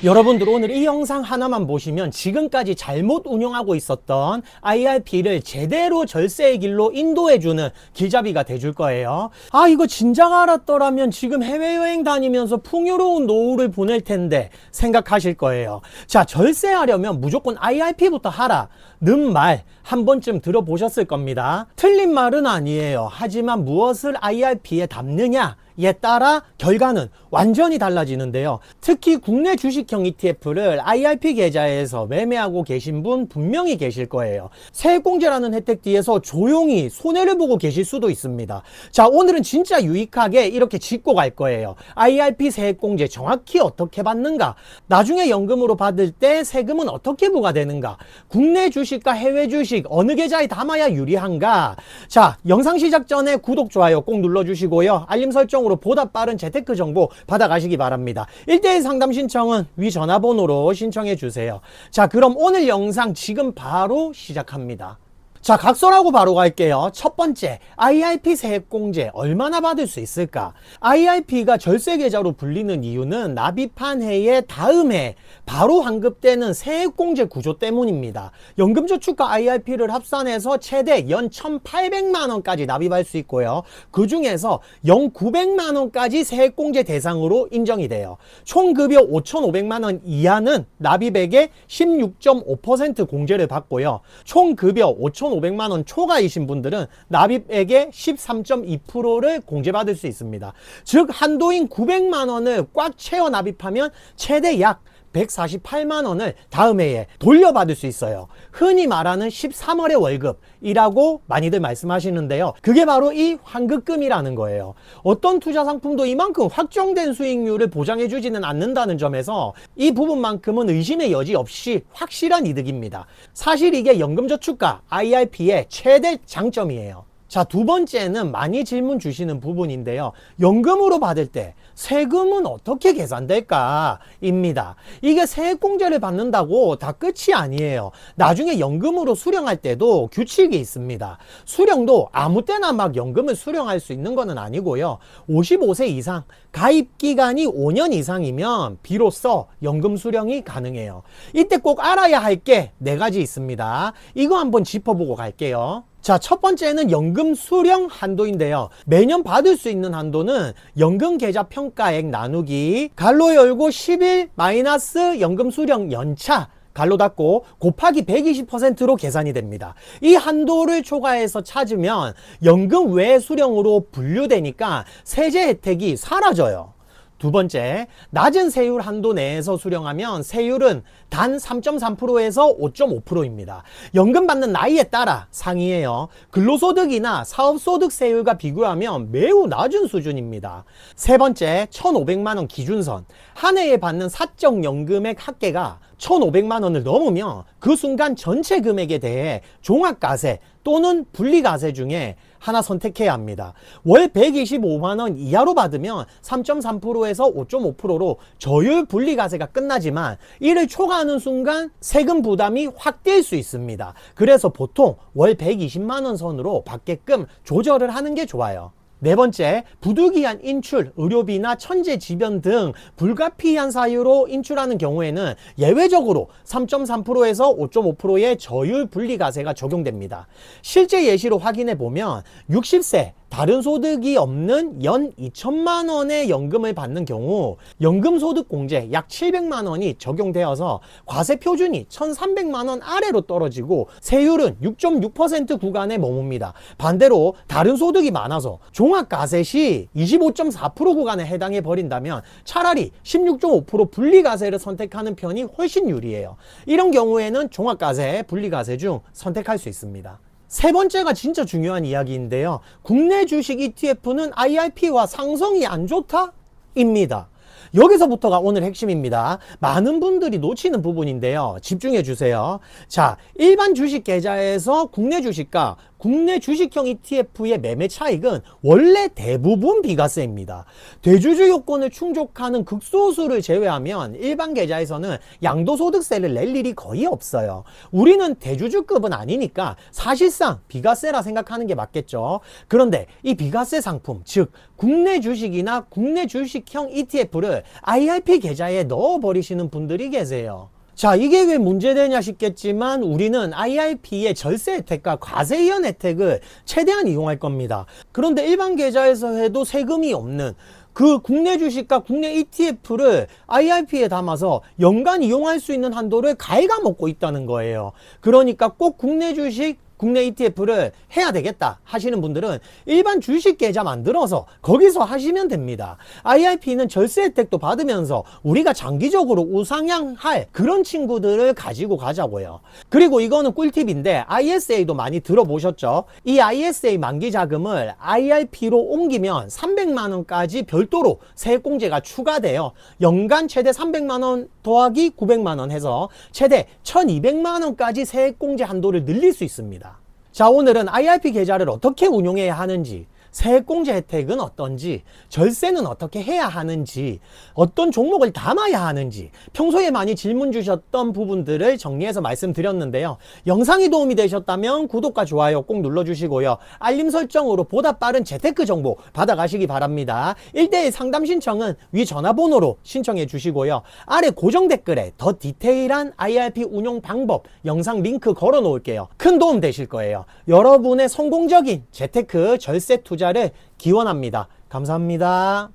여러분들 오늘 이 영상 하나만 보시면 지금까지 잘못 운영하고 있었던 IRP를 제대로 절세의 길로 인도해주는 길잡이가 돼줄 거예요. 아, 이거 진작 알았더라면 지금 해외여행 다니면서 풍요로운 노후를 보낼 텐데 생각하실 거예요. 자, 절세하려면 무조건 IRP부터 하라는 말 한 번쯤 들어보셨을 겁니다. 틀린 말은 아니에요. 하지만 무엇을 IRP에 담느냐 에 따라 결과는 완전히 달라지는데요. 특히 국내 주식형 ETF를 IRP 계좌에서 매매하고 계신 분 분명히 계실 거예요. 세액공제라는 혜택 뒤에서 조용히 손해를 보고 계실 수도 있습니다. 자, 오늘은 진짜 유익하게 이렇게 짚고 갈 거예요. IRP 세액공제 정확히 어떻게 받는가? 나중에 연금으로 받을 때 세금은 어떻게 부과되는가? 국내 주식과 해외 주식 어느 계좌에 담아야 유리한가? 자, 영상 시작 전에 구독, 좋아요 꼭 눌러주시고요. 알림 설정으로 보다 빠른 재테크 정보 받아가시기 바랍니다. 1:1 상담 신청은 위 전화번호로 신청해 주세요. 자, 그럼 오늘 영상 지금 바로 시작합니다. 자, 각설하고 바로 갈게요. 첫 번째, IRP 세액공제 얼마나 받을 수 있을까? IRP가 절세계좌로 불리는 이유는 납입한 해의 다음 해 바로 환급되는 세액공제 구조 때문입니다. 연금저축과 IRP를 합산해서 최대 연 1,800만원까지 납입할 수 있고요. 그 중에서 연 900만원까지 세액공제 대상으로 인정이 돼요. 총 급여 5,500만원 이하는 납입액의 16.5% 공제를 받고요. 총 급여 5,500만원 초과이신 분들은 납입액의 13.2%를 공제받을 수 있습니다. 즉 한도인 900만원을 꽉 채워 납입하면 최대 약 148만원을 다음 해에 돌려받을 수 있어요. 흔히 말하는 13월의 월급이라고 많이들 말씀하시는데요. 그게 바로 이 환급금이라는 거예요. 어떤 투자 상품도 이만큼 확정된 수익률을 보장해 주지는 않는다는 점에서 이 부분만큼은 의심의 여지 없이 확실한 이득입니다. 사실 이게 연금저축과 IRP의 최대 장점이에요. 자, 두 번째는 많이 질문 주시는 부분인데요. 연금으로 받을 때 세금은 어떻게 계산될까? 입니다. 이게 세액공제를 받는다고 다 끝이 아니에요. 나중에 연금으로 수령할 때도 규칙이 있습니다. 수령도 아무 때나 막 연금을 수령할 수 있는 건 아니고요. 55세 이상, 가입기간이 5년 이상이면 비로소 연금 수령이 가능해요. 이때 꼭 알아야 할 게 4가지 있습니다. 이거 한번 짚어보고 갈게요. 자, 첫 번째는 연금 수령 한도인데요. 매년 받을 수 있는 한도는 연금 계좌 평가액 나누기 가로 열고 10일 마이너스 연금 수령 연차 갈로 닫고 곱하기 120%로 계산이 됩니다. 이 한도를 초과해서 찾으면 연금 외 수령으로 분류되니까 세제 혜택이 사라져요. 두 번째, 낮은 세율 한도 내에서 수령하면 세율은 단 3.3%에서 5.5%입니다. 연금 받는 나이에 따라 상이에요. 근로소득이나 사업소득 세율과 비교하면 매우 낮은 수준입니다. 세 번째, 1,500만원 기준선. 한 해에 받는 사적 연금액 합계가 1,500만원을 넘으면 그 순간 전체 금액에 대해 종합과세 또는 분리과세 중에 하나 선택해야 합니다. 월 125만원 이하로 받으면 3.3%에서 5.5%로 저율 분리과세가 끝나지만 이를 초과하는 순간 세금 부담이 확 뛸 수 있습니다. 그래서 보통 월 120만원 선으로 받게끔 조절을 하는 게 좋아요. 네 번째, 부득이한 인출, 의료비나 천재지변 등 불가피한 사유로 인출하는 경우에는 예외적으로 3.3%에서 5.5%의 저율 분리과세가 적용됩니다. 실제 예시로 확인해 보면 60세 다른 소득이 없는 연 2천만 원의 연금을 받는 경우 연금소득공제 약 700만 원이 적용되어서 과세 표준이 1,300만 원 아래로 떨어지고 세율은 6.6% 구간에 머뭅니다. 반대로 다른 소득이 많아서 종합과세 시 25.4% 구간에 해당해 버린다면 차라리 16.5% 분리과세를 선택하는 편이 훨씬 유리해요. 이런 경우에는 종합과세, 분리과세 중 선택할 수 있습니다. 세 번째가 진짜 중요한 이야기인데요. 국내 주식 ETF는 IRP와 상성이 안 좋다? 입니다. 여기서부터가 오늘 핵심입니다. 많은 분들이 놓치는 부분인데요. 집중해 주세요. 자, 일반 주식 계좌에서 국내 주식과 국내 주식형 ETF의 매매 차익은 원래 대부분 비과세입니다. 대주주 요건을 충족하는 극소수를 제외하면 일반 계좌에서는 양도소득세를 낼 일이 거의 없어요. 우리는 대주주급은 아니니까 사실상 비과세라 생각하는 게 맞겠죠. 그런데 이 비과세 상품, 즉 국내 주식이나 국내 주식형 ETF를 IRP 계좌에 넣어버리시는 분들이 계세요. 자, 이게 왜 문제되냐 싶겠지만 우리는 IRP의 절세 혜택과 과세 이연 혜택을 최대한 이용할 겁니다. 그런데 일반 계좌에서 해도 세금이 없는 그 국내 주식과 국내 ETF를 IRP에 담아서 연간 이용할 수 있는 한도를 갉아먹고 있다는 거예요. 그러니까 꼭 국내 주식, 국내 ETF를 해야 되겠다 하시는 분들은 일반 주식 계좌 만들어서 거기서 하시면 됩니다. IRP는 절세 혜택도 받으면서 우리가 장기적으로 우상향할 그런 친구들을 가지고 가자고요. 그리고 이거는 꿀팁인데 ISA도 많이 들어보셨죠? 이 ISA 만기 자금을 IRP로 옮기면 300만 원까지 별도로 세액공제가 추가돼요. 연간 최대 300만 원 더하기 900만 원 해서 최대 1200만 원까지 세액공제 한도를 늘릴 수 있습니다. 자, 오늘은 IRP 계좌를 어떻게 운용해야 하는지, 세액공제 혜택은 어떤지, 절세는 어떻게 해야 하는지, 어떤 종목을 담아야 하는지 평소에 많이 질문 주셨던 부분들을 정리해서 말씀드렸는데요. 영상이 도움이 되셨다면 구독과 좋아요 꼭 눌러주시고요. 알림 설정으로 보다 빠른 재테크 정보 받아가시기 바랍니다. 1:1 상담 신청은 위 전화번호로 신청해 주시고요. 아래 고정 댓글에 더 디테일한 IRP 운용 방법 영상 링크 걸어 놓을게요. 큰 도움 되실 거예요. 여러분의 성공적인 재테크 절세 투자를 기원합니다. 감사합니다.